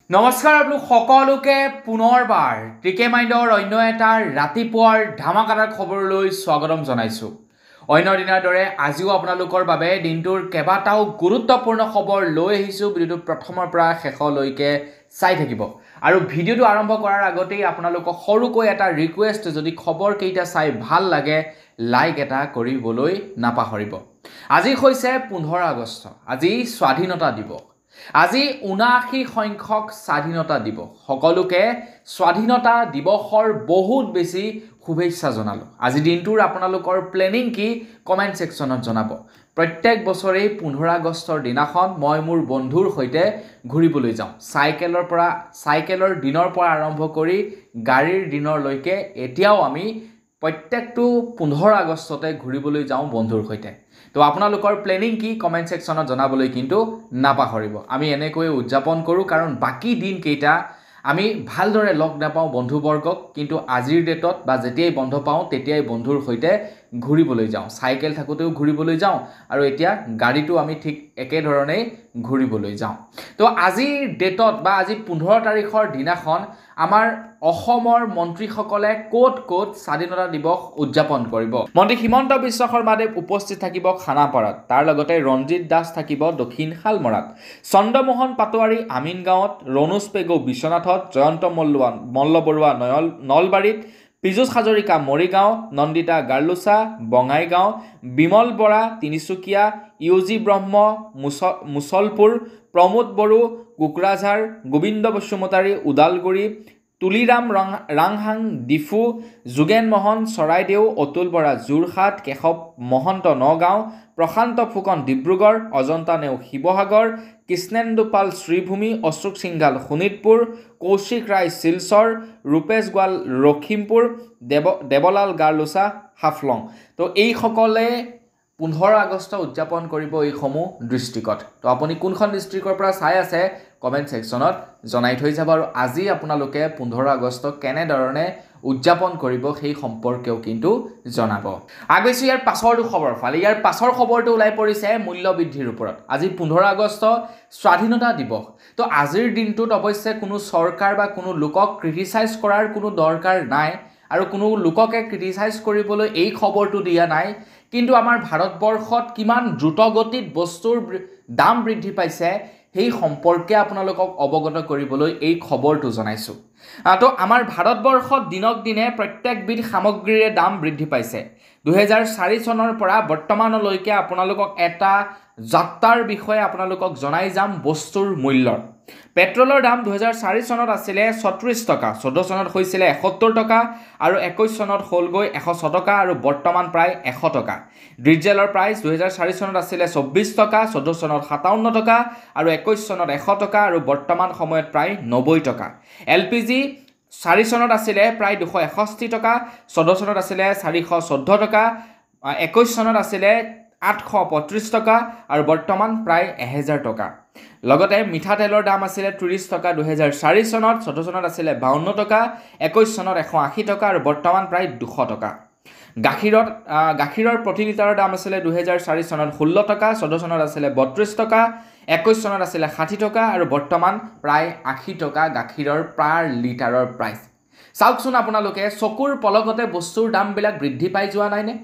নমস্কাৰ আপোনালোক সকলোকে পুনৰবাৰ টিকে মাইণ্ডৰ অন্য এটা ৰাতিপুৱাৰ ধামাকাদাৰ খবৰলৈ স্বাগতম জনাইছোঁ। অন্য দিনৰ দৰে আজিও আপোনালোকৰ বাবে দিনটোৰ কেইবাটাও গুৰুত্বপূৰ্ণ খবৰ লৈ আহিছোঁ। ভিডিঅ'টো প্ৰথমৰ পৰা শেষলৈকে চাই থাকিব আৰু ভিডিঅ'টো আৰম্ভ কৰাৰ আগতেই আপোনালোকক সৰুকৈ এটা ৰিকুৱেষ্ট, যদি খবৰকেইটা চাই ভাল লাগে লাইক এটা কৰিবলৈ নাপাহৰিব। আজি হৈছে 15 আগষ্ট, আজি স্বাধীনতা দিৱস। আজি 79 সংখ্যক স্বাধীনতা দিৱস। সকলোকে স্বাধীনতা দিৱসৰ বহুত বেছি শুভেচ্ছা জনালোঁ। আজি দিনটোৰ আপোনালোকৰ প্লেনিং কি কমেণ্ট ছেকশ্যনত জনাব। প্ৰত্যেক বছৰেই 15 আগষ্টৰ দিনাখন মই মোৰ বন্ধুৰ সৈতে ঘূৰিবলৈ যাওঁ। চাইকেলৰ দিনৰ পৰা আৰম্ভ কৰি গাড়ীৰ দিনলৈকে এতিয়াও আমি প্ৰত্যেকটো 15 আগষ্টতে ঘূৰিবলৈ যাওঁ বন্ধুৰ সৈতে। তো আপোনালোকৰ প্লেনিং কি কমেণ্ট ছেকশ্যনত জনাবলৈ কিন্তু নাপাহৰিব। আমি এনেকৈ উদযাপন কৰোঁ কাৰণ বাকী দিনকেইটা আমি ভালদৰে লগ নাপাওঁ বন্ধুবৰ্গক, কিন্তু আজিৰ ডেটত বা যেতিয়াই বন্ধ পাওঁ তেতিয়াই বন্ধুৰ সৈতে ঘূৰিবলৈ যাওঁ। চাইকেল থাকোঁতেও ঘূৰিবলৈ যাওঁ আৰু এতিয়া গাড়ীটো আমি ঠিক একেধৰণেই ঘূৰিবলৈ যাওঁ। তো আজিৰ ডেটত বা আজি 15 তাৰিখৰ দিনাখন আমাৰ অসমৰ মন্ত্ৰীসকলে ক'ত ক'ত স্বাধীনতা দিৱস উদযাপন কৰিব। মন্ত্ৰী হিমন্ত বিশ্ব শৰ্মাদেৱ উপস্থিত থাকিব খানাপাৰাত, তাৰ লগতে ৰঞ্জিত দাস থাকিব দক্ষিণ শালমৰাত, চন্দ্ৰমোহন পাটোৱাৰী আমিনগাঁৱত, ৰণোজ পেগু বিশ্বনাথত, জয়ন্ত মল্লবৰুৱা নলবাৰীত, পীযুষ হাজৰিকা মৰিগাঁও, নন্দিতা গাৰ্লুচা বঙাইগাঁও, বিমল বৰা তিনিচুকীয়া, ইউজি ব্ৰহ্ম মুছলপুৰ, প্ৰমোদ বড়ো কোকৰাঝাৰ, গোবিন্দ বসুমতাৰী ওদালগুৰি, তুলিৰাম ৰাংহাং ডিফু, যোগেন মোহন চৰাইদেউ, অতুল বৰা যোৰহাট, কেশৱ মহন্ত নগাঁও, প্ৰশান্ত ফুকন ডিব্ৰুগড়, অজন্তা নেওগ শিৱসাগৰ, কৃষ্ণেন্দু পাল শ্ৰীভূমি, অশোক সিংঘাল শোণিতপুৰ, কৌশিক ৰায় শিলচৰ, ৰূপেশ গোৱাল লখিমপুৰ, দেৱলাল গাৰ্লুচা হাফলং। তো এইসকলে 15 আগষ্ট উদযাপন কৰিব এইসমূহ ডিষ্ট্ৰিক্টত। তো আপুনি কোনখন ডিষ্ট্ৰিক্টৰ পৰা চাই আছে কমেণ্ট ছেকশ্যনত জনাই থৈ যাব আৰু আজি আপোনালোকে 15 আগষ্ট কেনেধৰণে উদযাপন কৰিব সেই সম্পৰ্কেও কিন্তু জনাব। আগবাইছোঁ ইয়াৰ পাছৰটো খবৰ ফালে। ইয়াৰ পাছৰ খবৰটো ওলাই পৰিছে মূল্য বৃদ্ধিৰ ওপৰত। আজি 15 আগষ্ট স্বাধীনতা দিৱস। তো আজিৰ দিনটোত অৱশ্যে কোনো চৰকাৰ বা কোনো লোকক ক্ৰিটিচাইজ কৰাৰ কোনো দৰকাৰ নাই আৰু কোনো লোককে ক্ৰিটিচাইজ কৰিবলৈ এই খবৰটো দিয়া নাই, কিন্তু আমাৰ ভাৰতবৰ্ষত কিমান দ্ৰুতগতিত বস্তুৰ দাম বৃদ্ধি পাইছে সেই সম্পৰ্কে আপোনালোকক অৱগত কৰিবলৈ এই খবৰটো জনাইছোঁ। তো আমাৰ ভাৰতবৰ্ষত দিনক দিনে প্ৰত্যেকবিধ সামগ্ৰীৰে দাম বৃদ্ধি পাইছে। 2004 চনৰ পৰা বৰ্তমানলৈকে আপোনালোকক এটা যাত্ৰাৰ বিষয়ে আপোনালোকক জনাই যাম বস্তুৰ মূল্যৰ। পেট্ৰলৰ দাম 2004 চনত আছিলে 36 টকা, 14 চনত হৈছিলে 71 টকা আৰু 21 চনত হ'লগৈ 106 টকা আৰু বৰ্তমান প্ৰায় 100 টকা। ডিজেলৰ প্ৰাইচ 2004 চনত আছিলে 24 টকা, 14 চনত 57 টকা আৰু 21 চনত 100 টকা আৰু বৰ্তমান সময়ত প্ৰায় 90 টকা। LPG 4 চনত আছিলে প্ৰায় 261 টকা, 14 চনত আছিলে 414 টকা, 21 চনত আছিলে 835 টকা আৰু বৰ্তমান প্ৰায় 1000 টকা। লগতে মিঠাতেলৰ দাম আছিলে 30 টকা 2004 চনত, 14 চনত আছিলে 52 টকা, 21 চনত 180 টকা আৰু বৰ্তমান প্ৰায় 200 টকা। গাখীৰৰ প্ৰতি লিটাৰৰ দাম আছিলে 2004 চনত 16 টকা, 14 চনত আছিলে 32 টকা, 21 চনত আছিলে 60 টকা আৰু বৰ্তমান প্ৰায় 80 টকা গাখীৰৰ পাৰ লিটাৰৰ প্ৰাইচ। চাওকচোন আপোনালোকে, চকুৰ পলকতে বস্তুৰ দামবিলাক বৃদ্ধি পাই যোৱা নাইনে?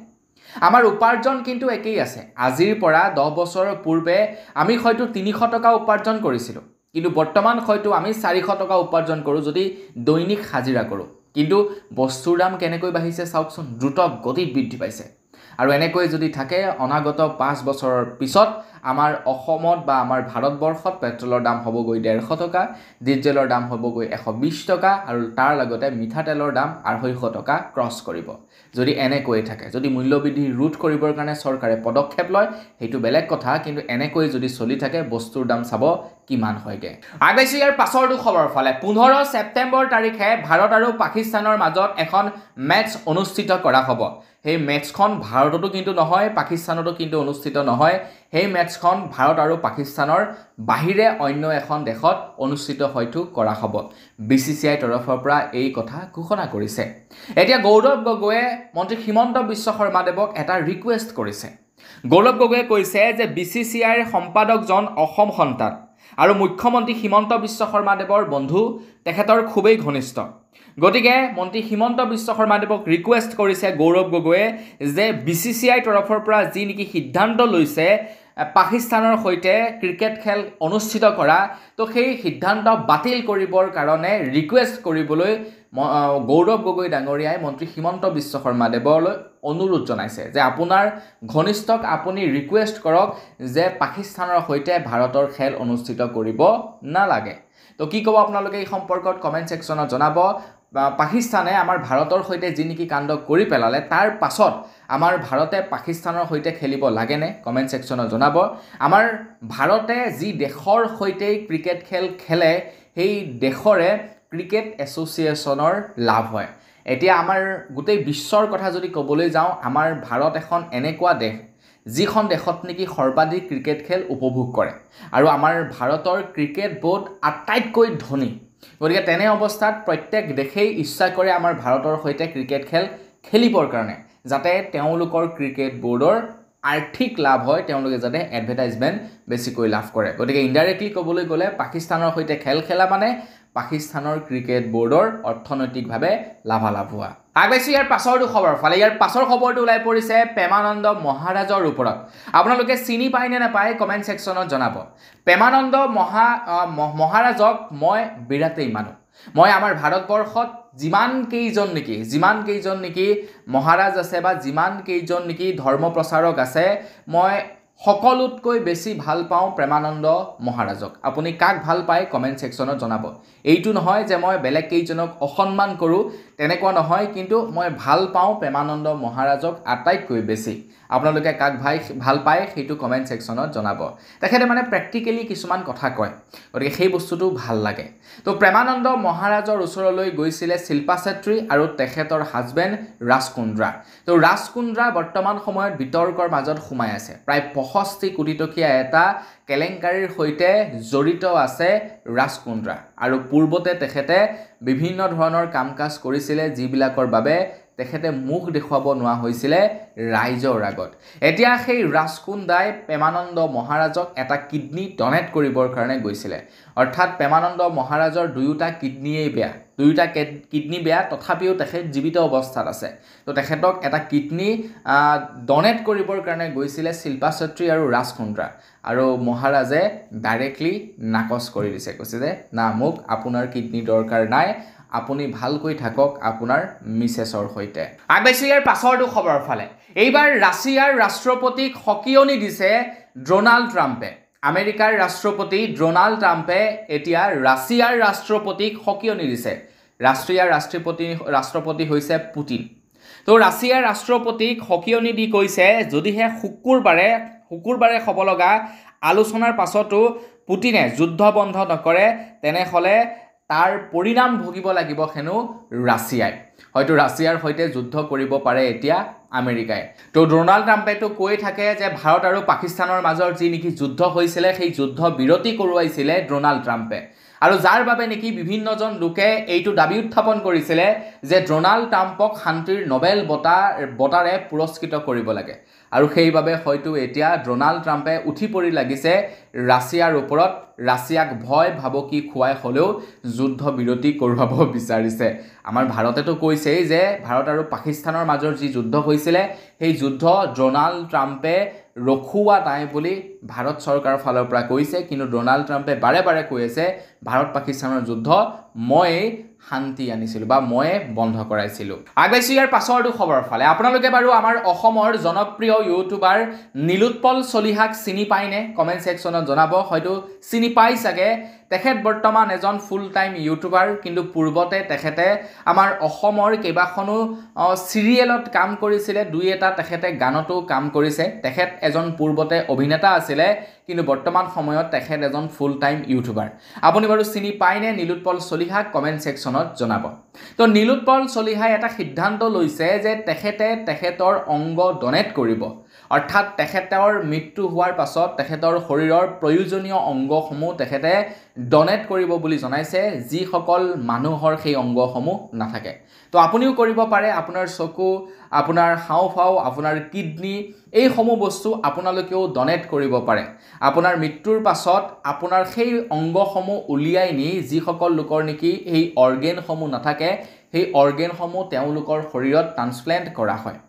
আমাৰ উপাৰ্জন কিন্তু একেই আছে। আজিৰ পৰা 10 বছৰৰ পূৰ্বে আমি হয়তো 300 টকা উপাৰ্জন কৰিছিলোঁ, কিন্তু বৰ্তমান হয়তো আমি 400 টকা উপাৰ্জন কৰোঁ যদি দৈনিক হাজিৰা কৰোঁ। কিন্তু বস্তুৰ দাম কেনেকৈ বাঢ়িছে চাওকচোন, দ্ৰুত গতিত বৃদ্ধি পাইছে। আৰু এনেকৈ যদি থাকে অনাগত 5 বছৰৰ পিছত আমাৰ অসমত বা আমাৰ ভাৰতবৰ্ষত পেট্ৰলৰ দাম হ'বগৈ 150 টকা, ডিজেলৰ দাম হ'বগৈ 120 টকা আৰু তাৰ লগতে মিঠাতেলৰ দাম 250 টকা ক্ৰছ কৰিব। যদি এনেকৈ থাকে, যদি মূল্যবৃদ্ধি ৰোধ কৰিবৰ কাৰণে চৰকাৰে পদক্ষেপ লয় সেইটো বেলেগ কথা, কিন্তু এনেকৈ যদি চলি থাকে বস্তুৰ দাম চাব কিমান হয়গে। আগবাইছোঁ ইয়াৰ পাছৰটো খবৰ ফালে। 15 ছেপ্টেম্বৰ তাৰিখে ভাৰত আৰু পাকিস্তানৰ মাজত এখন মেটচ অনুষ্ঠিত কৰা হ'ব। সেই মেটচখন ভাৰততো কিন্তু নহয়, পাকিস্তানতো কিন্তু অনুষ্ঠিত নহয়। সেই মেটচখন ভাৰত আৰু পাকিস্তানৰ বাহিৰে অন্য এখন দেশত অনুষ্ঠিত হয়তো কৰা হ'ব। BCCI তৰফৰ পৰা এই কথা ঘোষণা কৰিছে। এতিয়া গৌৰৱ গগৈয়ে মন্ত্ৰী হিমন্ত বিশ্ব শৰ্মাদেৱক এটা ৰিকুৱেষ্ট কৰিছে। গৌৰৱ গগৈয়ে কৈছে যে BCCIৰ সম্পাদকজন অসম সন্তান আৰু মুখ্যমন্ত্ৰী হিমন্ত বিশ্ব শৰ্মাদেৱৰ বন্ধু তেখেতৰ খুবেই ঘনিষ্ঠ গতিকে মন্ত্ৰী হিমন্ত বিশ্ব শৰ্মাদেৱক ৰিকুৱেষ্ট কৰিছে গৌৰৱ গগৈয়ে যে BCCI তৰফৰ পৰা যি নেকি সিদ্ধান্ত লৈছে পাকিস্তানৰ সৈতে ক্ৰিকেট খেল অনুষ্ঠিত কৰা তো সেই সিদ্ধান্ত বাতিল কৰিবৰ কাৰণে ৰিকুৱেষ্ট কৰিবলৈ গৌৰৱ গগৈ ডাঙৰীয়াই মন্ত্ৰী হিমন্ত বিশ্ব শৰ্মাদেৱলৈ অনুৰোধ জনাইছে যে আপোনাৰ ঘনিষ্ঠক আপুনি ৰিকুৱেষ্ট কৰক যে পাকিস্তানৰ সৈতে ভাৰতৰ খেল অনুষ্ঠিত কৰিব নালাগে তো কি ক'ব আপোনালোকে এই সম্পৰ্কত কমেণ্ট ছেকশ্যনত জনাব পাকিস্তানে আমাৰ ভাৰতৰ সৈতে যি নেকি কাণ্ড কৰি পেলালে তাৰ পাছত আমাৰ ভাৰতে পাকিস্তানৰ সৈতে খেলিব লাগেনে কমেণ্ট ছেকশ্যনত জনাব আমাৰ ভাৰতে যি দেশৰ সৈতে ক্ৰিকেট খেল খেলে সেই দেশৰে ক্ৰিকেট এছ'চিয়েশ্যনৰ লাভ হয় এতিয়া আমাৰ গোটেই বিশ্বৰ কথা যদি ক'বলৈ যাওঁ আমাৰ ভাৰত এখন এনেকুৱা দেশ যিখন দেশত নেকি সৰ্বাধিক ক্ৰিকেট খেল উপভোগ কৰে আৰু আমাৰ ভাৰতৰ ক্ৰিকেট বোৰ্ড আটাইতকৈ ধনী গতিকে তেনে অৱস্থাত প্ৰত্যেক দেশেই ইচ্ছা কৰে আমাৰ ভাৰতৰ সৈতে ক্ৰিকেট খেল খেলিবৰ কাৰণে যাতে তেওঁলোকৰ ক্ৰিকেট বোৰ্ডৰ আৰ্থিক লাভ হয় তেওঁলোকে যাতে এডভাৰটাইজমেণ্ট বেছিকৈ লাভ কৰে গতিকে ইনডাইৰেক্টলি ক'বলৈ গ'লে পাকিস্তানৰ সৈতে খেল খেলা মানে পাকিস্তানৰ ক্ৰিকেট বোৰ্ডৰ অৰ্থনৈতিকভাৱে লাভালাভ হোৱা আগবাইছোঁ ইয়াৰ পাছৰটো খবৰ ফালে ইয়াৰ পাছৰ খবৰটো ওলাই পৰিছে প্ৰেমানন্দ মহাৰাজৰ ওপৰত আপোনালোকে চিনি পায় নে নাপায় কমেণ্ট ছেকশ্যনত জনাব প্ৰেমানন্দ মহাৰাজক মই বিৰাটেই মানো মই আমাৰ ভাৰতবৰ্ষত যিমান কেইজন নেকি মহাৰাজ আছে বা যিমান কেইজন নেকি ধৰ্ম প্ৰচাৰক আছে মই সকলোতকৈ বেছি ভাল পাওঁ প্ৰেমানন্দ মহাৰাজক আপুনি কাক ভাল পায় কমেণ্ট ছেকশ্যনত জনাব এইটো নহয় যে মই বেলেগ কেইজনক অসন্মান কৰোঁ তেনেকুৱা নহয় কিন্তু মই ভাল পাওঁ প্ৰেমানন্দ মহাৰাজক আটাইতকৈ বেছি আপোনালোকে কাক ভাল পায় সেইটো কমেণ্ট ছেকশ্যনত জনাব তেখেতে মানে প্ৰেক্টিকেলি কিছুমান কথা কয় গতিকে সেই বস্তুটো ভাল লাগে তো প্ৰেমানন্দ মহাৰাজৰ ওচৰলৈ গৈছিলে শিল্পা চেত্ৰী আৰু তেখেতৰ হাজবেণ্ড ৰাজ কুন্দ্ৰা তো ৰাজ কুন্দ্ৰা বৰ্তমান সময়ত বিতৰ্কৰ মাজত সোমাই আছে প্ৰায় 65 কোটি টকীয়া এটা কেলেংকাৰীৰ সৈতে জড়িত আছে ৰাজ কুন্দ্ৰা আৰু পূৰ্বতে তেখেতে বিভিন্ন ধৰণৰ কাম কাজ কৰিছিলে যিবিলাকৰ বাবে তেখেতে মুখ দেখুৱাব নোৱাৰা হৈছিলে ৰাইজৰ আগত এতিয়া সেই ৰাজ কুন্দ্ৰাই প্ৰেমানন্দ মহাৰাজক এটা কিডনি ডনেট কৰিবৰ কাৰণে গৈছিলে অৰ্থাৎ প্ৰেমানন্দ মহাৰাজৰ দুয়োটা কিডনি বেয়া তথাপিও তেখেত জীৱিত অৱস্থাত আছে তো তেখেতক এটা কিডনি ডনেট কৰিবৰ কাৰণে গৈছিলে শিল্পা চেত্ৰী আৰু ৰাজ কুন্দ্ৰা আৰু মহাৰাজে ডাইৰেক্টলি নাকচ কৰি দিছে কৈছে যে না মোক আপোনাৰ কিডনি দৰকাৰ নাই আপুনি ভালকৈ থাকক আপোনাৰ মিছেছৰ সৈতে আগবাইছোঁ ইয়াৰ পাছৰটো খবৰ ফালে এইবাৰ ৰাছিয়াৰ ৰাষ্ট্ৰপতিক সকিয়নি দিছে ডোনাল্ড ট্ৰাম্পে আমেৰিকাৰ ৰাষ্ট্ৰপতি ডোনাল্ড ট্ৰাম্পে এতিয়া ৰাছিয়াৰ ৰাষ্ট্ৰপতিক সকিয়নি দিছে ৰাছিয়াৰ ৰাষ্ট্ৰপতি হৈছে পুটিন তো ৰাছিয়াৰ ৰাষ্ট্ৰপতিক সকিয়নি দি কৈছে যদিহে শুকুৰবাৰে হ'ব লগা আলোচনাৰ পাছতো পুটিনে যুদ্ধ বন্ধ নকৰে তেনেহ'লে তাৰ পৰিণাম ভুগিব লাগিব হেনো ৰাছিয়াই হয়তো ৰাছিয়াৰ সৈতে যুদ্ধ কৰিব পাৰে এতিয়া আমেৰিকাই তো ডোনাল্ড ট্ৰাম্পেটো কৈ থাকে যে ভাৰত আৰু পাকিস্তানৰ মাজৰ যি নেকি যুদ্ধ হৈছিলে সেই যুদ্ধ বিৰতি কৰোৱাইছিলে ডোনাল্ড ট্ৰাম্পে আৰু যাৰ বাবে নেকি বিভিন্নজন লোকে এইটো দাবী উত্থাপন কৰিছিলে যে ডোনাল্ড ট্ৰাম্পক শান্তিৰ নোবেল বঁটাৰে পুৰস্কৃত কৰিব লাগে আৰু সেইবাবে হয়তো এতিয়া ডোনাল্ড ট্ৰাম্পে উঠি পৰি লাগিছে ৰাছিয়াৰ ওপৰত ৰাছিয়াক ভয় ভাবকি খুৱাই হ'লেও যুদ্ধ বিৰতি কৰোৱাব বিচাৰিছে আমাৰ ভাৰতেতো কৈছেই যে ভাৰত আৰু পাকিস্তানৰ মাজৰ যি যুদ্ধ হৈছিলে সেই যুদ্ধ ডোনাল্ড ট্ৰাম্পে ৰখুৱা নাই বুলি ভাৰত চৰকাৰৰ ফালৰ পৰা কৈছে কিন্তু ডোনাল্ড ট্ৰাম্পে বাৰে কৈ আছে ভাৰত পাকিস্তানৰ যুদ্ধ মই শান্তি আনিছিলোঁ বা মই বন্ধ কৰাইছিলোঁ আগবাইছোঁ ইয়াৰ পাছৰটো খবৰ ফালে আপোনালোকে বাৰু আমাৰ অসমৰ জনপ্ৰিয় ইউটিউবাৰ নীলোৎপল চলিহাক চিনি পায়নে কমেণ্ট ছেকশ্যনত জনাব হয়তো চিনি পাই চাগে তেখেত বৰ্তমান এজন ফুল টাইম ইউটিউবাৰ কিন্তু পূৰ্বতে তেখেতে আমাৰ অসমৰ কেইবাখনো চিৰিয়েলত কাম কৰিছিলে দুই এটা তেখেতে গানতো কাম কৰিছে তেখেত এজন পূৰ্বতে অভিনেতা আছিলে কিন্তু বৰ্তমান সময়ত তেখেত এজন ফুল টাইম ইউটিউবাৰ আপুনি বাৰু চিনি পায়নে নীলোৎপল চলিহাক কমেণ্ট ছেকশ্যনত জনাব তো নীলোৎপল চলিহাই এটা সিদ্ধান্ত লৈছে যে তেখেতে তেখেতৰ অংগ ডনেট কৰিব অৰ্থাৎ তেখেতৰ মৃত্যু হোৱাৰ পাছত তেখেতৰ শৰীৰৰ প্ৰয়োজনীয় অংগসমূহ তেখেতে ডনেট কৰিব বুলি জনাইছে যিসকল মানুহৰ সেই অংগসমূহ নাথাকে তো আপুনিও কৰিব পাৰে আপোনাৰ চকু আপোনাৰ হাওঁফাও আপোনাৰ কিডনি এইসমূহ বস্তু আপোনালোকেও ডনেট কৰিব পাৰে আপোনাৰ মৃত্যুৰ পাছত আপোনাৰ সেই অংগসমূহ উলিয়াই নি যিসকল লোকৰ নেকি এই অৰ্গেনসমূহ নাথাকে সেই অৰ্গেনসমূহ তেওঁলোকৰ শৰীৰত ট্ৰান্সপ্লান্ট কৰা হয়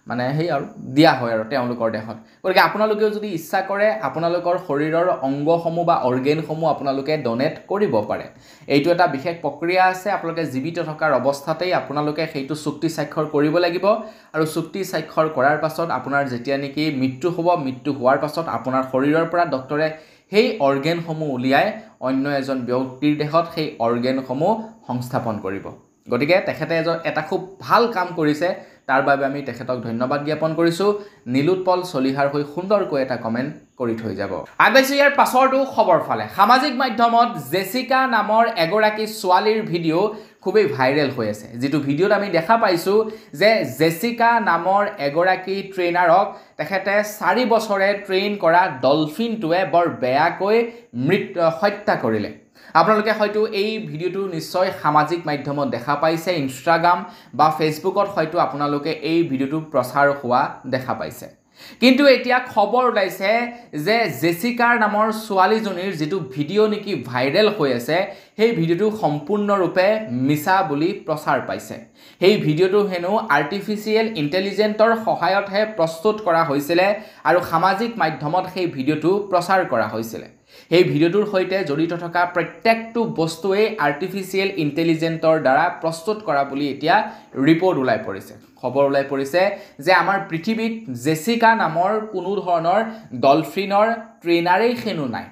মানে সেই আৰু দিয়া হয় আৰু তেওঁলোকৰ দেহত গতিকে আপোনালোকেও যদি ইচ্ছা কৰে আপোনালোকৰ শৰীৰৰ অংগসমূহ বা অৰ্গেনসমূহ আপোনালোকে ডনেট কৰিব পাৰে এইটো এটা বিশেষ প্ৰক্ৰিয়া আছে আপোনালোকে জীৱিত থকাৰ অৱস্থাতেই আপোনালোকে সেইটো চুক্তি স্বাক্ষৰ কৰিব লাগিব আৰু চুক্তি স্বাক্ষৰ কৰাৰ পাছত আপোনাৰ যেতিয়া নেকি মৃত্যু হ'ব মৃত্যু হোৱাৰ পাছত আপোনাৰ শৰীৰৰ পৰা ডক্টৰে সেই অৰ্গেনসমূহ উলিয়াই অন্য এজন ব্যক্তিৰ দেহত সেই অৰ্গেনসমূহ সংস্থাপন কৰিব গতিকে তেখেতে এটা খুব ভাল কাম কৰিছে তাৰ বাবে আমি তেখেতক ধন্যবাদ জ্ঞাপন কৰিছো নীলোৎপল চলিহাৰ হৈ সুন্দৰকৈ এটা কমেন্ট কৰি থৈ যাব আগবাইছো ইয়াৰ পাছৰটো খবৰ ফালে সামাজিক মাধ্যমত জেছিকা নামৰ এগৰাকী ছোৱালীৰ ভিডিঅ' খুবেই ভাইৰেল হৈ আছে যেটো ভিডিঅ'ত আমি দেখা পাইছো যে জেছিকা নামৰ এগৰাকী ট্ৰেইনাৰক তেখেতে 4 বছৰে ট্ৰেইন কৰা ডলফিনটোৱে বৰ বেয়াকৈ হত্যা কৰিলে আপোনালোকে হয়তো এই ভিডিঅ'টো নিশ্চয় সামাজিক মাধ্যমত দেখা পাইছে ইনষ্টাগ্ৰাম বা ফেসবুকত হয়তো আপোনালোকে এই ভিডিঅ'টো প্ৰচাৰ হোৱা দেখা পাইছে কিন্তু এতিয়া খবৰ ওলাইছে যে জেছিকাৰ নামৰ ছোৱালীজনীৰ যেটো ভিডিঅ' নেকি ভাইৰেল হৈ আছে সেই ভিডিঅ'টো সম্পূৰ্ণৰূপে মিছা বুলি প্ৰচাৰ পাইছে সেই ভিডিঅ'টো হেনো আৰ্টিফিচিয়েল ইন্টেলিজেন্টৰ সহায়তহে প্ৰস্তুত কৰা হৈছিল আৰু সামাজিক মাধ্যমত সেই ভিডিঅ'টো প্ৰচাৰ কৰা হৈছিল এই ভিডিঅ'টোৰ সৈতে জড়িত থকা প্ৰত্যেকটো বস্তুৱে আৰ্টিফিচিয়েল ইন্টেলিজেন্টৰ দ্বাৰা প্ৰস্তুত কৰা বুলি এতিয়া ৰিপৰ্ট ওলাই পৰিছে খবৰ ওলাই পৰিছে যে আমাৰ পৃথিৱীত জেছিকা নামৰ কোনো ধৰণৰ ডলফিনৰ ট্ৰেইনাৰেই হেনো নাই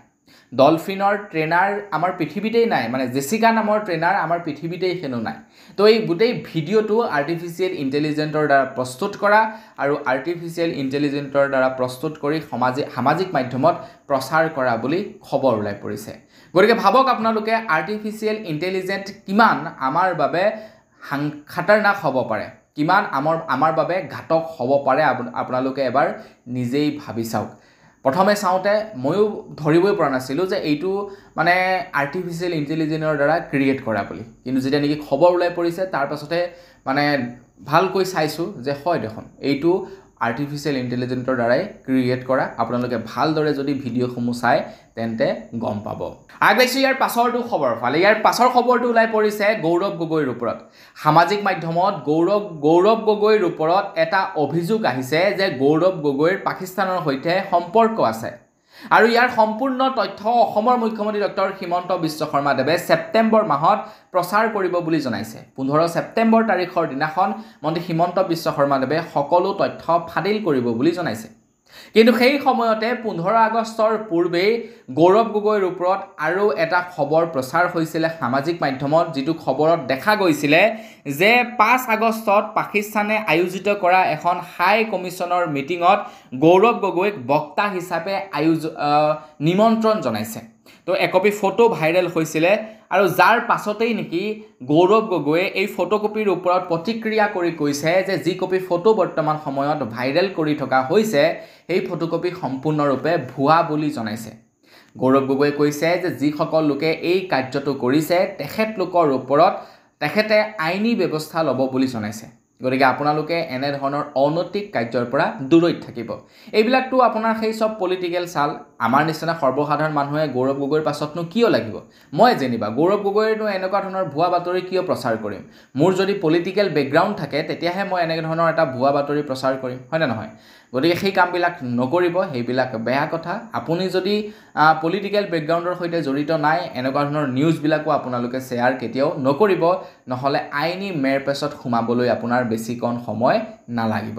ডলফিনৰ ট্ৰেইনাৰ আমাৰ পৃথিৱীতেই নাই মানে জেছিকা নামৰ ট্ৰেইনাৰ আমাৰ পৃথিৱীতেই হেনো নাই তো এই গোটেই ভিডিঅ'টো আৰ্টিফিচিয়েল ইন্টেলিজেন্টৰ দ্বাৰা প্ৰস্তুত কৰা আৰু আৰ্টিফিচিয়েল ইন্টেলিজেন্টৰ দ্বাৰা প্ৰস্তুত কৰি সামাজিক মাধ্যমত প্ৰচাৰ কৰা বুলি খবৰ ওলাই পৰিছে গতিকে ভাবক আপোনালোকে আৰ্টিফিচিয়েল ইন্টেলিজেন্ট কিমান আমাৰ বাবে খাতাৰনাক হ'ব পাৰে কিমান আমাৰ বাবে ঘাতক হ'ব পাৰে আপোনালোকে এবাৰ নিজেই ভাবি চাওক প্ৰথমে চাওঁতে ময়ো ধৰিবই পৰা নাছিলো যে এইটো মানে আৰ্টিফিচিয়েল ইন্টেলিজেন্টৰ দ্বাৰা ক্ৰিয়েট কৰা বুলি কিন্তু যেতিয়া নেকি খবৰ ওলাই পৰিছে তাৰ পাছতে মানে ভালকৈ চাইছো যে হয় দেখোন এইটো আৰ্টিফিচিয়েল ইন্টেলিজেন্টৰ দ্বাৰাই ক্ৰিয়েট কৰা আপোনালোকে ভালদৰে যদি ভিডিঅ'সমূহ চাই তেন্তে গম পাব আগবাইছো ইয়াৰ পাছৰটো খবৰ ফালে ইয়াৰ পাছৰ খবৰটো ওলাই পৰিছে গৌৰৱ গগৈৰ ওপৰত সামাজিক মাধ্যমত গৌৰৱ গগৈৰ ওপৰত এটা অভিযোগ আহিছে যে গৌৰৱ গগৈৰ পাকিস্তানৰ সৈতে সম্পৰ্ক আছে আৰু ইয়াৰ সম্পূৰ্ণ তথ্য অসমৰ মুখ্যমন্ত্ৰী ডক্টৰ হিমন্ত বিশ্ব শৰ্মা দেৱে সেপ্টেম্বৰ মাহত প্ৰচাৰ কৰিব বুলি জনাইছে 15 সেপ্টেম্বৰ তাৰিখৰ দিনাখন মন্ত্ৰী হিমন্ত বিশ্ব শৰ্মা দেৱে সকলো তথ্য ফাদিল কৰিব বুলি জনাইছে কিন্তু সেই সময়তে 15 আগষ্টৰ পূৰ্বে গৌৰৱ গগৈৰ ওপৰত আৰু এটা খবৰ প্ৰচাৰ হৈছিল সামাজিক মাধ্যমত যেটো খবৰত দেখা গৈছিল যে 5 আগষ্টত পাকিস্তানে আয়োজিত কৰা এখন হাই কমিছনৰ মিটিঙত গৌৰৱ গগৈক বক্তা হিচাপে নিমন্ত্ৰণ জনাইছে তো একপি ফটো ভাইৰেল হৈছিল আৰু যাৰ পাছতেই নেকি গৌৰৱ গগৈয়ে এই ফটোকপিৰ ওপৰত প্ৰতিক্ৰিয়া কৰি কৈছে যে যি কপি ফটো বৰ্তমান সময়ত ভাইৰেল কৰি থকা হৈছে এই ফটোকপি সম্পূৰ্ণৰূপে ভুৱা বুলি জনাইছে গৌৰৱ গগৈয়ে কৈছে যে যিসকল লোকে এই কাৰ্যটো কৰিছে তেখেতলোকৰ ওপৰত তেখেতে আইনী ব্যৱস্থা ল'ব বুলি জনাইছে গতিকে আপোনালোকে এনে ধৰণৰ অনৈতিক কাৰ্যৰ পৰা দূৰৈত থাকিব এইবিলাকটো আপোনাৰ সেই সব পলিটিক্যাল চাল আমাৰ নিচিনা সৰ্বসাধাৰণ মানুহে গৌৰৱ গগৈৰ পাছতনো কিয় লাগিব মই জেনিবা গৌৰৱ গগৈৰনো এনেকুৱা ধৰণৰ ভুৱা বাতৰি কিয় প্ৰচাৰ কৰিম মোৰ যদি পলিটিক্যাল বেকগ্ৰাউণ্ড থাকে তেতিয়াহে মই এনে ধৰণৰ এটা ভুৱা বাতৰি প্ৰচাৰ কৰিম হয় না নহয় গতিকে সেই কামবিলাক নকৰিব সেইবিলাক বেয়া কথা আপুনি যদি পলিটিক্যাল বেকগ্ৰাউণ্ডৰ সৈতে জড়িত নাই এনেকুৱা ধৰণৰ নিউজবিলাকো আপোনালোকে শ্বেয়াৰ কেতিয়াও নকৰিব নহলে আইনী মেৰপেছত সোমাবলৈ আপোনাৰ বেছিকণ সময় নালাগিব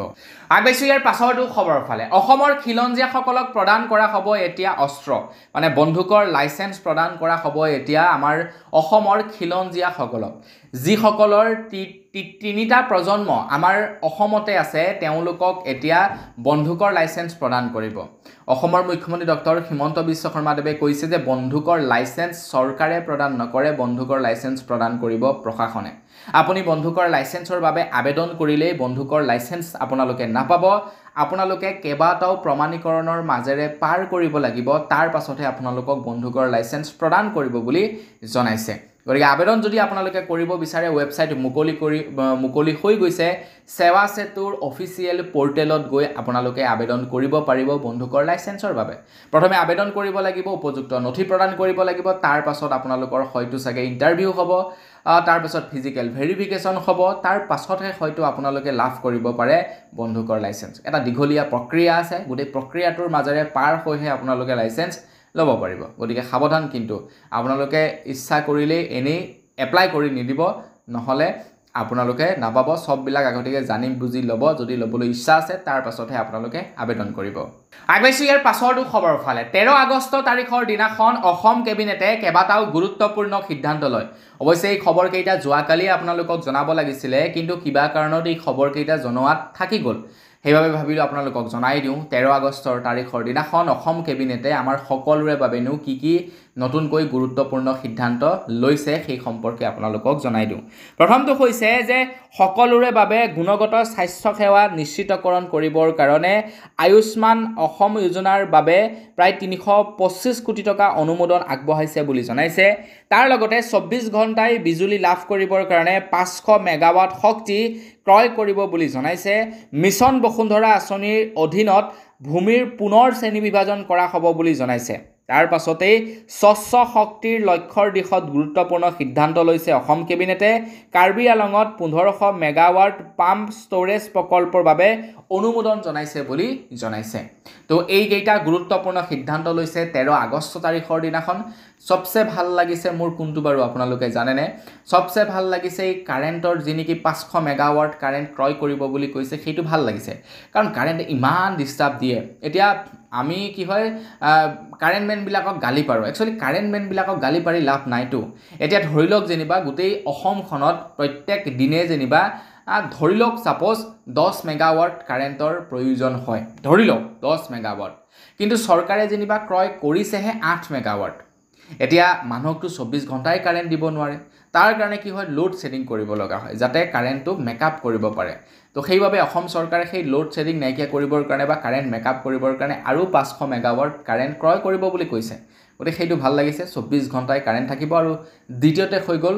আগবাইছো ইয়াৰ পাছৰটো খবৰ ফালে অসমৰ খিলঞ্জীয়াসকলক প্ৰদান কৰা হ'ব এতিয়া অস্ত্ৰ মানে বন্ধুকৰ লাইসেন্স প্ৰদান কৰা হ'ব এতিয়া আমাৰ অসমৰ খিলঞ্জীয়াসকলক যিসকলৰ তিনিটা প্ৰজন্ম আমাৰ অসমতে আছে তেওঁলোকক এতিয়া বন্ধুকৰ লাইসেন্স প্ৰদান কৰিব অসমৰ মুখ্যমন্ত্ৰী ডক্টৰ হিমন্ত বিশ্ব শৰ্মা দেৱে কৈছে যে বন্ধুকৰ লাইসেন্স চৰকাৰে প্ৰদান নকৰে বন্ধুকৰ লাইসেন্স প্ৰদান কৰিব প্ৰশাসনে আপুনি বন্ধুকৰ লাইসেন্সৰ বাবে আবেদন কৰিলেই বন্ধুকৰ লাইসেন্স আপোনালোকে নাপাব আপোনালোকে কেবাটাও প্ৰমাণীকৰণৰ মাজেৰে পাৰ কৰিব লাগিব তাৰ পাছতহে আপোনালোকক বন্ধুকৰ লাইসেন্স প্ৰদান কৰিব বুলি জনাইছে গতিকে আবেদন যদি আপোনালোকে কৰিব বিচাৰে ৱেবছাইট মুকলি হৈ গৈছে সেৱা সেতুৰ অফিচিয়েল পৰ্টেলত গৈ আপোনালোকে আবেদন কৰিব পাৰিব বন্ধুকৰ লাইসেন্সৰ বাবে প্ৰথমে আবেদন কৰিব লাগিব উপযুক্ত নথি প্ৰদান কৰিব লাগিব তাৰ পাছত আপোনালোকৰ হয়তো চাগে ইন্টাৰভিউ হ'ব তাৰ পাছত ফিজিক্যাল ভেৰিফিকেশন হ'ব তাৰ পাছতহে হয়তো আপোনালোকে লাভ কৰিব পাৰে বন্ধুকৰ লাইসেন্স এটা দীঘলীয়া প্ৰক্ৰিয়া আছে গোটেই প্ৰক্ৰিয়াটোৰ মাজেৰে পাৰ হৈহে আপোনালোকে লাইসেন্স ল'ব পাৰিব গতিকে সাৱধান কিন্তু আপোনালোকে ইচ্ছা কৰিলে এনে এপ্লাই কৰি নিদিব নহলে আপোনালোকে নাপাব সববিলাক আগতেকে জানিম বুজি ল'ব যদি ল'বলৈ ইচ্ছা আছে তাৰ পাছতহে আপোনালোকে আবেদন কৰিব আগবাইছো ইয়াৰ পাছৰটো খবৰ ফালে 13 আগষ্ট তাৰিখৰ দিনাখন অসম কেবিনেটে কেবাটাও গুৰুত্বপূৰ্ণ সিদ্ধান্ত লয় অৱশ্যে এই খবৰ কেইটা যোৱাকালি আপোনালোকক জনাব লাগিছিল কিন্তু কিবা কাৰণত এই খবৰ কেইটা জনোৱাত থাকি গ'ল সেইভাবে ভাবিলো আপোনালোকক জনাই দিওঁ 13 আগষ্টৰ তাৰিখৰ দিনাখন অসম কেবিনেটে আমাৰ সকলোৰে বাবেনো কি নতুনকৈ গুৰুত্বপূৰ্ণ সিদ্ধান্ত লৈছে সেই সম্পৰ্কে আপোনালোকক জনাই দিওঁ প্ৰথমটো হৈছে যে সকলোৰে বাবে গুণগত স্বাস্থ্য সেৱা নিশ্চিতকৰণ কৰিবৰ কাৰণে আয়ুষ্মান অসম যোজনাৰ বাবে প্ৰায় 325 কোটি টকা অনুমোদন আগবঢ়াইছে বুলি জনাইছে তাৰ লগতে 24 ঘণ্টাই বিজুলী লাভ কৰিবৰ কাৰণে 500 মেগাৱাট শক্তি ক্ৰয় কৰিব বুলি জনাইছে মিছন বসুন্ধৰা আঁচনিৰ অধীনত ভূমিৰ পুনৰ শ্ৰেণী বিভাজন কৰা হ'ব বুলি জনাইছে তাৰ পাছতে স্বচ্ছ শক্তিৰ লক্ষ্যৰ দিশত গুৰুত্বপূৰ্ণ সিদ্ধান্ত লৈছে অসম কেবিনেটে কাৰ্বি আলঙত 1500 মেগাৱাট পাম্প ষ্টৰেজ প্ৰকল্পৰ বাবে অনুমোদন জনাইছে বুলি জনাইছে তো এই কেইটা গুৰুত্বপূৰ্ণ সিদ্ধান্ত লৈছে 13 আগষ্ট তাৰিখৰ দিনাখন সবচে ভাল লাগিছে মোৰ কোনটো বাৰু আপোনালোকে জানেনে সবচে ভাল লাগিছে এই কাৰেণ্টৰ যিনিকি 500 মেগাৱাট কাৰেণ্ট ক্ৰয় কৰিব বুলি কৈছে সেইটো ভাল লাগিছে কাৰণ কাৰেণ্ট ইমান ডিস্টাৰ্ব দিয়ে এতিয়া আমি কি হয় কাৰেণ্টমেন বিলাকক গালি পাৰো একচুয়ালি কাৰেণ্টমেন বিলাকক গালি পাৰি লাভ নাইতো এতিয়া ধৰিলক যেনিবা গোটেই অসমখনত প্ৰত্যেক দিনে যেনিবা ধৰিলক সাপোজ 10 মেগাৱাট কাৰেণ্টৰ প্ৰয়োজন হয় ধৰিলক 10 মেগাৱাট কিন্তু চৰকাৰে যেনিবা ক্ৰয় কৰিছেহে 8 মেগাৱাট এতিয়া মানুহকটো 24 ঘণ্টাই কাৰেণ্ট দিব নোৱাৰে তাৰ কাৰণে কি হয় লোড শেডিং কৰিব লগা হয় যাতে কাৰেণ্টটো মেকআপ কৰিব পাৰে তো সেইভাবে অসম চৰকাৰে সেই লোড শেডিং নাইকিয়া কৰিবৰ কাৰণে বা কাৰেণ্ট মেকআপ কৰিবৰ কাৰণে আৰু 500 মেগাৱাট কাৰেণ্ট ক্ৰয় কৰিব বুলি কৈছে গতিকে সেইটো ভাল লাগিছে 24 ঘণ্টাই কাৰেণ্ট থাকিব আৰু দ্বিতীয়তে হৈ গ'ল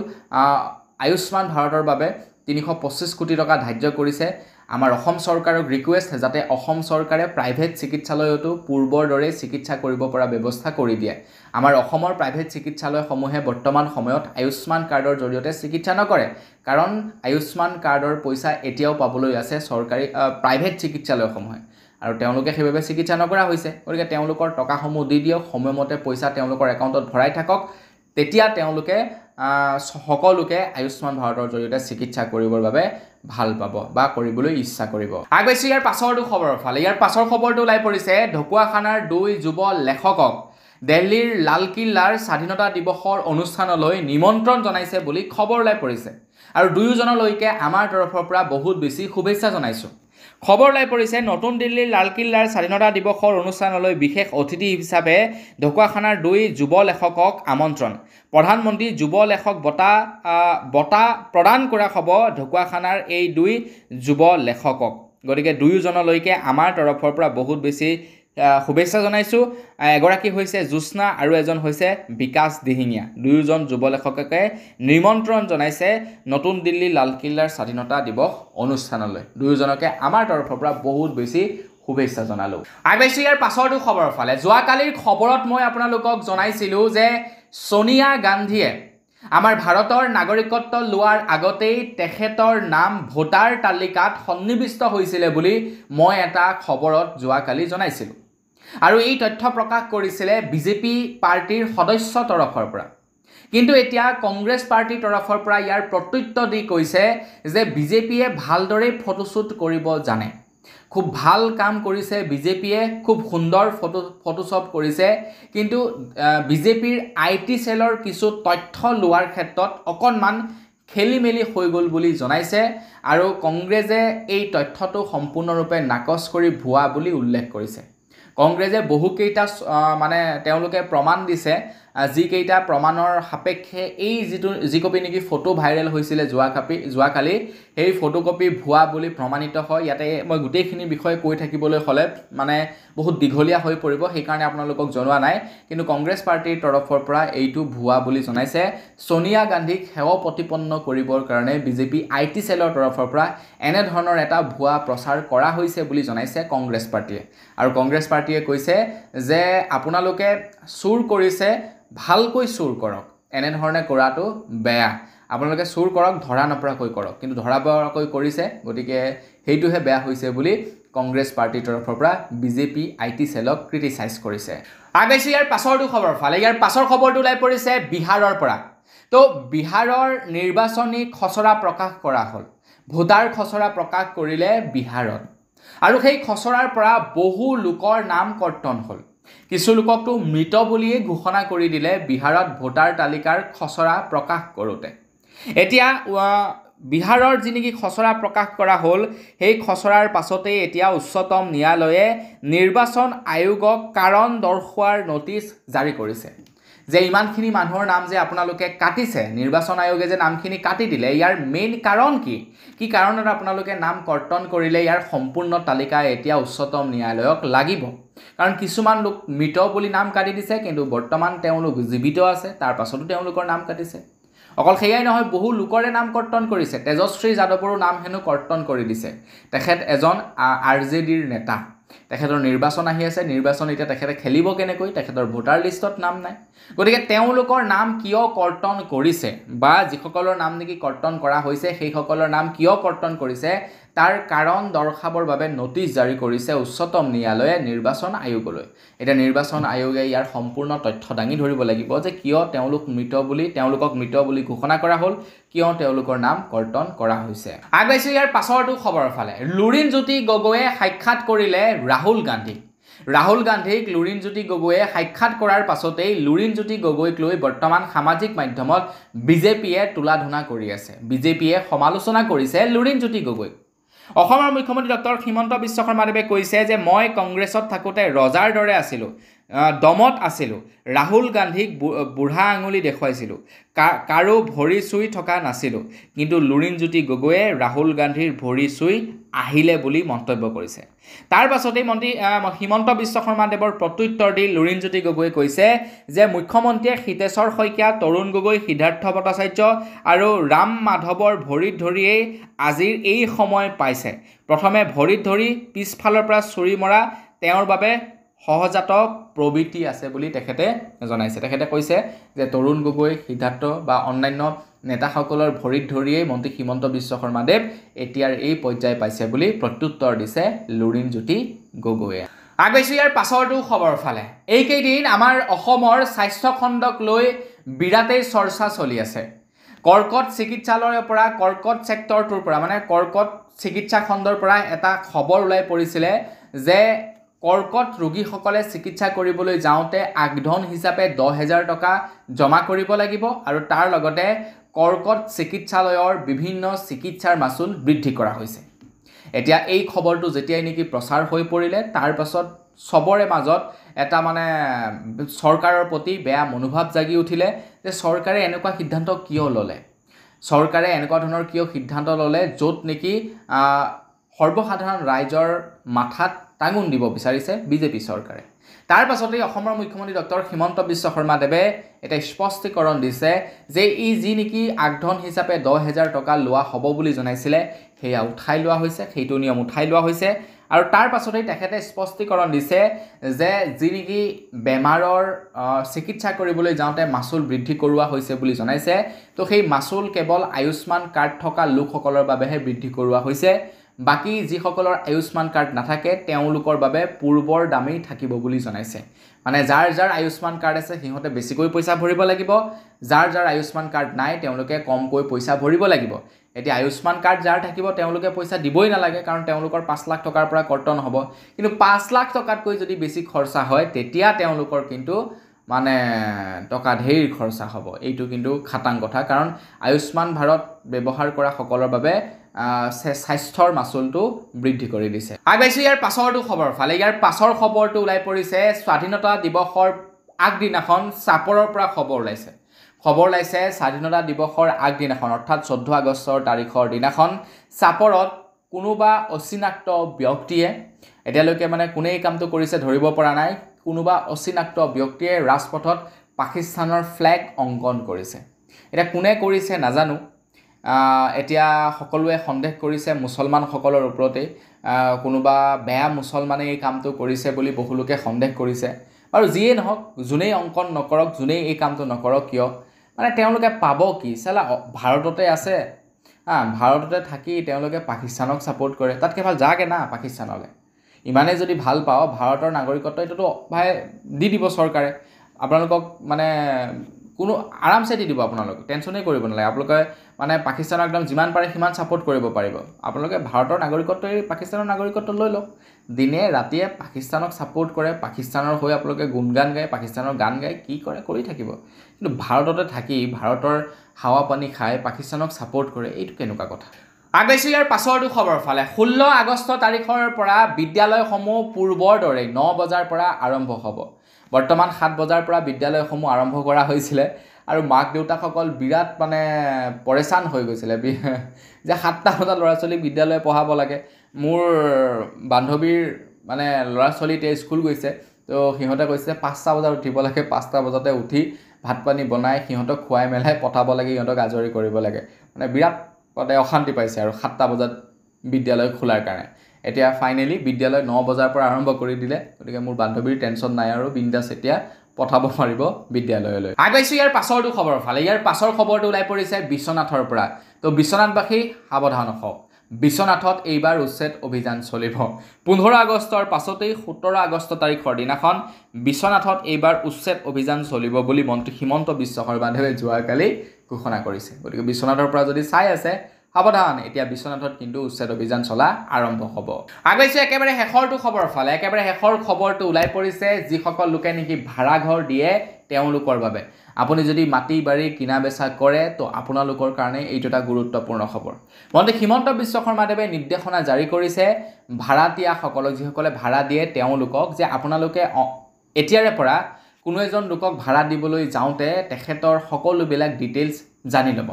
আয়ুষ্মান ভাৰতৰ বাবে 325 কোটি টকা ধাৰ্য কৰিছে আমাৰ অসম চৰকাৰক ৰিকুৱেষ্ট যাতে অসম চৰকাৰে প্ৰাইভেট চিকিৎসালয়তো পূৰ্বৰ দৰে চিকিৎসা কৰিব পৰা ব্যৱস্থা কৰি দিয়ে আমাৰ অসমৰ প্ৰাইভেট চিকিৎসালয়সমূহে বৰ্তমান সময়ত আয়ুষ্মান কাৰ্ডৰ জৰিয়তে চিকিৎসা নকৰে কাৰণ আয়ুষ্মান কাৰ্ডৰ পইচা এতিয়াও পাবলৈ আছে চৰকাৰী প্ৰাইভেট চিকিৎসালয়সমূহে আৰু তেওঁলোকে সেইভাবে চিকিৎসা নকৰা হৈছে গতিকে তেওঁলোকৰ টকাসমূহ দি দিয়ক সময়মতে পইচা তেওঁলোকৰ একাউণ্টত ভৰাই থাকক তেতিয়া তেওঁলোকে সকলোকে আয়ুষ্মান ভাৰতৰ জৰিয়তে চিকিৎসা কৰিবৰ বাবে ভাল পাব বা কৰিবলৈ ইচ্ছা কৰিব আগবাইছো ইয়াৰ পাছৰটো খবৰৰ ফালে ইয়াৰ পাছৰ খবৰটো ওলাই পৰিছে ঢকুৱাখানাৰ 2 যুৱ লেখকক দিল্লীৰ লালকিল্লাৰ স্বাধীনতা দিৱসৰ অনুষ্ঠানলৈ নিমন্ত্ৰণ জনাইছে বুলি খবৰ ওলাই পৰিছে আৰু দুয়োজনলৈকে আমাৰ তৰফৰ পৰা বহুত বেছি শুভেচ্ছা জনাইছো খবৰ ওলাই পৰিছে নতুন দিল্লীৰ লালকিল্লাৰ স্বাধীনতা দিৱসৰ অনুষ্ঠানলৈ বিশেষ অতিথি হিচাপে ঢকুৱাখানাৰ 2 যুৱ লেখকক আমন্ত্ৰণ প্ৰধানমন্ত্ৰী যুৱ লেখক বঁটা প্ৰদান কৰা হ'ব ঢকুৱাখানাৰ এই 2 যুৱ লেখকক গতিকে দুয়োজনলৈকে আমাৰ তৰফৰ পৰা বহুত বেছি শুভেচ্ছা জনাইছো এগৰাকী হৈছে জুস্না আৰু এজন হৈছে বিকাশ দিহিঙিয়া দুয়োজন যুৱ লেখককে নিমন্ত্ৰণ জনাইছে নতুন দিল্লী লালকিল্লাৰ স্বাধীনতা দিৱস অনুষ্ঠানলৈ দুয়োজনকে আমাৰ তৰফৰ পৰা বহুত বেছি শুভেচ্ছা জনালো আগবাইছো ইয়াৰ পাছৰটো খবৰৰ ফালে যোৱাকালিৰ খবৰত মই আপোনালোকক জনাইছিলো যে সোনিয়া গান্ধীয়ে আমাৰ ভাৰতৰ নাগৰিকত্ব লোৱাৰ আগতেই তেখেতৰ নাম ভোটাৰ তালিকাত সন্নিবিষ্ট হৈছিল বুলি মই এটা খবৰত যোৱাকালি জনাইছিলো আৰু এই তথ্য প্ৰকাশ কৰিছিলে বিজেপি পাৰ্টিৰ সদস্য তৰফৰ পৰা কিন্তু এতিয়া কংগ্ৰেছ পাৰ্টিৰ তৰফৰ পৰা ইয়াৰ প্ৰত্যুত্তৰ দি কৈছে যে বিজেপিয়ে ভালদৰে ফটোশুট কৰিব জানে খুব ভাল কাম কৰিছে বিজেপিয়ে খুব সুন্দৰ ফটোশ্বপ কৰিছে কিন্তু বিজেপিৰ আইটি সেলৰ কিছু তথ্য লোৱাৰ ক্ষেত্ৰত অকনমান খেলিমেলি হৈ গ'ল বুলি জনাইছে আৰু কংগ্ৰেছে এই তথ্যটো সম্পূৰ্ণৰূপে নাকচ কৰি ভুৱা বুলি উল্লেখ কৰিছে কংগ্ৰেছে বহুকেইটা মানে তেওঁলোকে প্ৰমাণ দিছে যিকেইটা প্ৰমাণৰ সাপেক্ষে এই যি কপি নেকি ফটো ভাইৰেল হৈছিলে যোৱাকালি সেই ফটোকপি ভুৱা বুলি প্ৰমাণিত হয় ইয়াতে মই গোটেইখিনি বিষয় কৈ থাকিবলৈ হলে মানে বহুত দীঘলীয়া হৈ পৰিব সেইকাৰণে আপোনালোকক জনোৱা নাই কিন্তু কংগ্ৰেছ পাৰ্টিৰ তৰফৰ পৰা এইটো ভুৱা বুলি জনাইছে সোনিয়া গান্ধীক হেয় প্ৰতিপন্ন কৰিবৰ কাৰণে বিজেপি আইটি সেলৰ তৰফৰ পৰা এনে ধৰণৰ এটা ভুৱা প্ৰচাৰ কৰা হৈছে বুলি জনাইছে কংগ্ৰেছ পাৰ্টিয়ে আৰু কংগ্ৰেছ পাৰ্টিয়ে কৈছে যে আপোনালোকে চুৰ কৰিছে ভালকৈ চুৰ কৰক এনে ধৰণে কৰাটো বেয়া আপোনালোকে চুৰ কৰক ধৰা নপৰাকৈ কৰক কিন্তু ধৰা পৰাকৈ কৰিছে গতিকে হেইটোহে বেয়া হৈছে বুলি কংগ্ৰেছ পাৰ্টিৰ তৰফৰ পৰা বিজেপি আইটি সেলক ক্ৰিটিসাইজ কৰিছে আগেছি ইয়াৰ পাছৰটো খবৰ ফালে ইয়াৰ পাছৰ খবৰটো ওলাই পৰিছে বিহাৰৰ পৰা তো বিহাৰৰ নিৰ্বাচনী খচৰা প্ৰকাশ কৰা হ'ল ভোটাৰ খচৰা প্ৰকাশ কৰিলে বিহাৰত আৰু সেই খচৰাৰ পৰা বহু লোকৰ নাম কৰ্তন হ'ল কিছু লোককটো মৃত বুলিয়ে ঘোষণা কৰি দিলে বিহাৰত ভোটাৰ তালিকাৰ খচৰা প্ৰকাশ কৰোতে এতিয়া বিহাৰৰ যি নেকি খচৰা প্ৰকাশ কৰা হ'ল সেই খচৰাৰ পাছতে এতিয়া উচ্চতম ন্যায়ালয়ে নিৰ্বাচন আয়োগক কাৰণ দৰ্শোৱাৰ নোটিছ জাৰি কৰিছে যে ইমানখিনি মানুহৰ নাম যে আপোনালোকে কাটিছে নিৰ্বাচন আয়োগে যে নামখিনি কাটি দিলে ইয়াৰ মেইন কাৰণ কি কাৰণত আপোনালোকে নাম কৰ্তন কৰিলে ইয়াৰ সম্পূৰ্ণ তালিকা এতিয়া উচ্চতম ন্যায়ালয়ক লাগিব কাৰণ কিছুমান লোক মৃত বুলি নাম কাটি দিছে কিন্তু বৰ্তমান তেওঁলোক জীৱিত আছে তাৰ পাছতো তেওঁলোকৰ নাম কাটিছে অকল সেইয়াই নহয় বহু লোকৰে নাম কৰ্তন কৰিছে তেজশ্ৰী যাদৱৰো নাম হেনো কৰ্তন কৰি দিছে তেখেত এজন আৰজেডিৰ নেতা তেখেতৰ নিৰ্বাচন আহি আছে নিৰ্বাচন এতিয়া তেখেতে খেলিব কেনেকৈ তেখেতৰ ভোটাৰ লিষ্টত নাম নাই গতিকে তেওঁলোকৰ নাম কিয় কৰ্তন কৰিছে বা যিসকলৰ নাম নেকি কৰ্তন কৰা হৈছে সেই সকলৰ নাম কিয় কৰ্তন কৰিছে তাৰ কাৰণ দৰ্শাবৰ বাবে নোটিছ জাৰি কৰিছে উচ্চতম ন্যায়ালয়ে নিৰ্বাচন আয়োগলৈ এটা নিৰ্বাচন আয়োগে ইয়াৰ সম্পূৰ্ণ তথ্য দাঙি ধৰিব লাগিব যে কিয় তেওঁলোকক মৃত বুলি ঘোষণা কৰা হ'ল কিয় তেওঁলোকৰ নাম কৰ্তন কৰা হৈছে আগবাইছো ইয়াৰ পাছৰটো খবৰৰ ফালে লুৰিণজ্যোতি গগৈয়ে সাক্ষাৎ কৰিলে ৰাহুল গান্ধীক লুৰিণজ্যোতি গগৈয়ে সাক্ষাৎ কৰাৰ পাছতেই লুৰিণজ্যোতি গগৈক লৈ বৰ্তমান সামাজিক মাধ্যমত বিজেপিয়ে তুলাধনা কৰি আছে বিজেপিয়ে সমালোচনা কৰিছে লুৰিণজ্যোতি গগৈক অসমৰ মুখ্যমন্ত্ৰী ডক্টৰ হিমন্ত বিশ্ব শৰ্মাদেৱে কৈছে যে মই কংগ্ৰেছত থাকোতে ৰজাৰ দৰে আছিলোঁ দমত আছিলোঁ ৰাহুল গান্ধীক বুঢ়া আঙুলি দেখুৱাইছিলোঁ কাৰো ভৰি চুই থকা নাছিলোঁ কিন্তু লুৰিণজ্যোতি গগৈয়ে ৰাহুল গান্ধীৰ ভৰি চুই আহিলে বুলি মন্তব্য কৰিছে তাৰ পাছতেই হিমন্ত বিশ্ব শৰ্মাদেৱৰ প্ৰত্যুত্তৰ দি লুৰিণজ্যোতি গগৈয়ে কৈছে যে মুখ্যমন্ত্ৰীয়ে হিতেশ্বৰ শইকীয়া তৰুণ গগৈ সিদ্ধাৰ্থ ভট্টাচাৰ্য আৰু ৰাম মাধৱৰ ভৰিত ধৰিয়েই আজিৰ এই সময় পাইছে প্ৰথমে ভৰিত ধৰি পিছফালৰ পৰা চুৰি মৰা তেওঁৰ বাবে সহজাত প্ৰবৃত্তি আছে বুলি তেখেতে জনাইছে তেখেতে কৈছে যে তৰুণ গগৈ সিদ্ধাৰ্থ বা অন্যান্য নেতাসকলৰ ভৰিত ধৰিয়েই মন্ত্ৰী হিমন্ত বিশ্ব শৰ্মাদেৱ এতিয়াৰ এই পৰ্যায় পাইছে বুলি প্ৰত্যুত্তৰ দিছে লুৰিণজ্যোতি গগৈয়ে আগবাইছো ইয়াৰ পাছৰটো খবৰ ফালে এইকেইদিন আমাৰ অসমৰ স্বাস্থ্য খণ্ডক লৈ বিৰাটেই চৰ্চা চলি আছে কৰ্কট চিকিৎসালয়ৰ পৰা কৰ্কট ছেক্টৰটোৰ পৰা মানে কৰ্কট চিকিৎসা খণ্ডৰ পৰা এটা খবৰ ওলাই পৰিছিলে যে কৰ্কট ৰোগীসকলে চিকিৎসা কৰিবলৈ যাওঁতে আগধন হিচাপে 10,000 টকা জমা কৰিব লাগিব আৰু তাৰ লগতে কৰ্কট চিকিৎসালয়ৰ বিভিন্ন চিকিৎসাৰ মাচুল বৃদ্ধি কৰা হৈছে এতিয়া এই খবৰটো যেতিয়াই নেকি প্ৰচাৰ হৈ পৰিলে তাৰ পাছত সবৰে মাজত এটা মানে চৰকাৰৰ প্ৰতি বেয়া মনোভাৱ জাগি উঠিলে যে চৰকাৰে এনেকুৱা সিদ্ধান্ত কিয় ল'লে চৰকাৰে এনেকুৱা ধৰণৰ কিয় সিদ্ধান্ত ল'লে য'ত নেকি সৰ্বসাধাৰণ ৰাইজৰ মাথাত টাঙুন দিব বিচাৰিছে বিজেপি চৰকাৰে তাৰ পাছতেই অসমৰ মুখ্যমন্ত্ৰী ডক্টৰ হিমন্ত বিশ্ব শৰ্মাদেৱে এটা স্পষ্টীকৰণ দিছে যে ই যি নেকি আগধন হিচাপে 10,000 টকা লোৱা হ'ব বুলি জনাইছিলে সেয়া উঠাই লোৱা হৈছে সেইটো নিয়ম উঠাই লোৱা হৈছে আৰু তাৰ পাছতেই তেখেতে স্পষ্টীকৰণ দিছে যে যি নেকি বেমাৰৰ চিকিৎসা কৰিবলৈ যাওঁতে মাচুল বৃদ্ধি কৰোৱা হৈছে বুলি জনাইছে তো সেই মাচুল কেৱল আয়ুষ্মান কাৰ্ড থকা লোকসকলৰ বাবেহে বৃদ্ধি কৰোৱা হৈছে বাকি যিসকলৰ আয়ুষ্মান কাৰ্ড নাথাকে তেওঁলোকৰ বাবে পূৰ্বৰ দামেই থাকিব বুলি জনাইছে মানে যাৰ আয়ুষ্মান কাৰ্ড আছে সিহঁতে বেছিকৈ পইচা ভৰিব লাগিব যাৰ আয়ুষ্মান কাৰ্ড নাই তেওঁলোকে কমকৈ পইচা ভৰিব লাগিব এতিয়া আয়ুষ্মান কাৰ্ড যাৰ থাকিব তেওঁলোকে পইচা দিবই নালাগে কাৰণ তেওঁলোকৰ 5 লাখ টকাৰ পৰা কৰ্তন হ'ব কিন্তু 5 লাখ টকাতকৈ যদি বেছি খৰচা হয় তেতিয়া তেওঁলোকৰ কিন্তু মানে টকা ঢেৰ খৰচা হ'ব এইটো কিন্তু খাটাং কথা কাৰণ আয়ুষ্মান ভাৰত ব্যৱহাৰ কৰা সকলৰ বাবে স্বাস্থ্যৰ মাচুলটো বৃদ্ধি কৰি দিছে আগবাইছো ইয়াৰ পাছৰটো খবৰ ফালে ইয়াৰ পাছৰ খবৰটো ওলাই পৰিছে স্বাধীনতা দিৱসৰ আগদিনাখন চাপৰৰ পৰা খবৰ ওলাইছে স্বাধীনতা দিৱসৰ আগদিনাখন অৰ্থাৎ 14 আগষ্টৰ তাৰিখৰ দিনাখন চাপৰত কোনোবা অচিনাক্ত ব্যক্তিয়ে এতিয়ালৈকে মানে কোনে এই কামটো কৰিছে ধৰিব পৰা নাই কোনোবা অচিনাক্ত ব্যক্তিয়ে ৰাজপথত পাকিস্তানৰ ফ্লেগ অংকন কৰিছে এটা কোনে কৰিছে নাজানো এতিয়া সকলোৱে সন্দেহ কৰিছে মুছলমানসকলৰ ওপৰতে কোনোবা বেয়া মুছলমানে এই কামটো কৰিছে বুলি বহুলোকে সন্দেহ কৰিছে আৰু যিয়ে নহওক যোনেই অংকন নকৰক যোনেই এই কামটো নকৰক কিয় মানে তেওঁলোকে পাব কি চালা ভাৰততে আছে ভাৰততে থাকি তেওঁলোকে পাকিস্তানক সাপোৰ্ট কৰে তাতকে ভাল যাকে না পাকিস্তানলৈ ইমানে যদি ভাল পাও ভাৰতৰ নাগৰিকত্ব এটোতো ভাই দি দিব চৰকাৰে আপোনালোকক মানে কোনো আৰামছে দি দিব আপোনালোক টেনচনেই কৰিব নালাগে আপোনালোকে মানে পাকিস্তানক একদম যিমান পাৰে সিমান সাপোৰ্ট কৰিব পাৰিব আপোনালোকে ভাৰতৰ নাগৰিকত্ব পাকিস্তানৰ নাগৰিকত্ব লৈ লওক দিনে ৰাতিয়ে পাকিস্তানক সাপোৰ্ট কৰে পাকিস্তানৰ হৈ আপোনালোকে গুণগান গায় পাকিস্তানৰ গান গায় কি কৰে কৰি থাকিব কিন্তু ভাৰততে থাকি ভাৰতৰ হাৱা পানী খাই পাকিস্তানক সাপোৰ্ট কৰে এইটো কেনেকুৱা কথা আগবাইছো ইয়াৰ পাছৰটো খবৰ ফালে 16 আগষ্ট তাৰিখৰ পৰা বিদ্যালয়সমূহ পূৰ্বৰ দৰে 9 বজাৰ পৰা আৰম্ভ হ'ব বৰ্তমান 7 বজাৰ পৰা বিদ্যালয়সমূহ আৰম্ভ কৰা হৈছিল আৰু মাক দেউতাকসকল বিৰাট মানে পৰেশান হৈ গৈছিল যে 7টা বজাত ল'ৰা ছোৱালী বিদ্যালয় পঢ়াব লাগে মোৰ বান্ধৱীৰ মানে ল'ৰা ছোৱালীতে স্কুল গৈছে তো সিহঁতে কৈছে 5টা বজাত উঠিব লাগে 5টা বজাতে উঠি ভাত পানী বনাই সিহঁতক খুৱাই মেলাই পঠাব লাগে সিহঁতক আজৰি কৰিব লাগে মানে বিৰাট পদে অশান্তি পাইছে আৰু 7টা বজাত বিদ্যালয় খোলাৰ কাৰণে এতিয়া ফাইনালি বিদ্যালয় 9 বজাৰ পৰা আৰম্ভ কৰি দিলে গতিকে মোৰ বান্ধৱীৰ টেনচন নাই আৰু বিন্দাস এতিয়া পঠাব পাৰিব বিদ্যালয়লৈ আগবাইছো ইয়াৰ পাছৰটো খবৰ ফালে ইয়াৰ পাছৰ খবৰটো ওলাই পৰিছে বিশ্বনাথৰ পৰা তো বিশ্বনাথবাসী সাৱধান হওক বিশ্বনাথত এইবাৰ উচ্ছেদ অভিযান চলিব 15 আগষ্টৰ পাছতেই 17 আগষ্ট তাৰিখৰ দিনাখন বিশ্বনাথত এইবাৰ উচ্ছেদ অভিযান চলিব বুলি মন্ত্ৰী হিমন্ত বিশ্ব শৰ্মাদেৱে যোৱাকালি ঘোষণা কৰিছে গতিকে বিশ্বনাথৰ পৰা যদি চাই আছে সাৱধান এতিয়া বিশ্বনাথত কিন্তু উচ্ছেদ অভিযান চলা আৰম্ভ হ'ব আগবাইছো একেবাৰে শেষৰটো খবৰ ফালে একেবাৰে শেষৰ খবৰটো ওলাই পৰিছে যিসকল লোকে নেকি ভাড়া ঘৰ দিয়ে তেওঁলোকৰ বাবে আপুনি যদি মাটি বাৰী কিনা বেচা কৰে তো আপোনালোকৰ কাৰণে এইটো এটা গুৰুত্বপূৰ্ণ খবৰ মন্ত্ৰী হিমন্ত বিশ্ব শৰ্মাদেৱে নিৰ্দেশনা জাৰি কৰিছে ভাড়াতীয়াসকলক যিসকলে ভাড়া দিয়ে তেওঁলোকক যে আপোনালোকে এতিয়াৰে পৰা কোনো এজন লোকক ভাড়া দিবলৈ যাওঁতে তেখেতৰ সকলোবিলাক ডিটেইলছ জানি ল'ব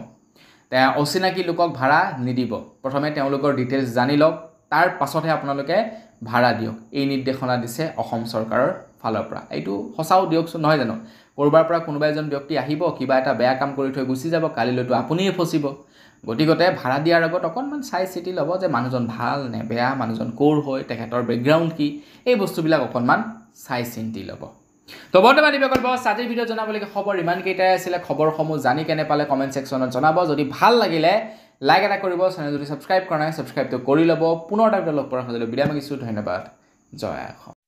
অচিনাকি লোকক ভাড়া নিদিব প্ৰথমে তেওঁলোকৰ ডিটেইলছ জানি লওক তাৰ পাছতহে আপোনালোকে ভাড়া দিয়ক এই নিৰ্দেশনা দিছে অসম চৰকাৰৰ ফালৰ পৰা এইটো সঁচাও দিয়কচোন নহয় জানো কৰবাৰ পৰা কোনোবা এজন ব্যক্তি আহিব কিবা এটা বেয়া কাম কৰি থৈ গুচি যাব কালিলৈতো আপুনিয়ে ফচিব গতিকতে ভাড়া দিয়াৰ আগত অকণমান চাই চিতি ল'ব যে মানুহজন ভাল নে বেয়া মানুহজন ক'ৰ হয় তেখেতৰ বেকগ্ৰাউণ্ড কি এই বস্তুবিলাক অকণমান চাই চিন্তি ল'ব তো বৰ্তমান দিবকল বস আজিৰ ভিডিঅ' জনাবলগীয়া খবৰ ইমানকেইটাই আছিলে খবৰসমূহ জানি কেনে পালে কমেণ্ট ছেকশ্যনত জনাব যদি ভাল লাগিলে লাইক এটা কৰিব চেনেল যদি ছাবস্ক্ৰাইব কৰা নাই ছাবস্ক্ৰাইবটো কৰি ল'ব পুনৰ এটা লগ পোৱাৰ সৈতে বিদায় মাগিছোঁ ধন্যবাদ জয় অসম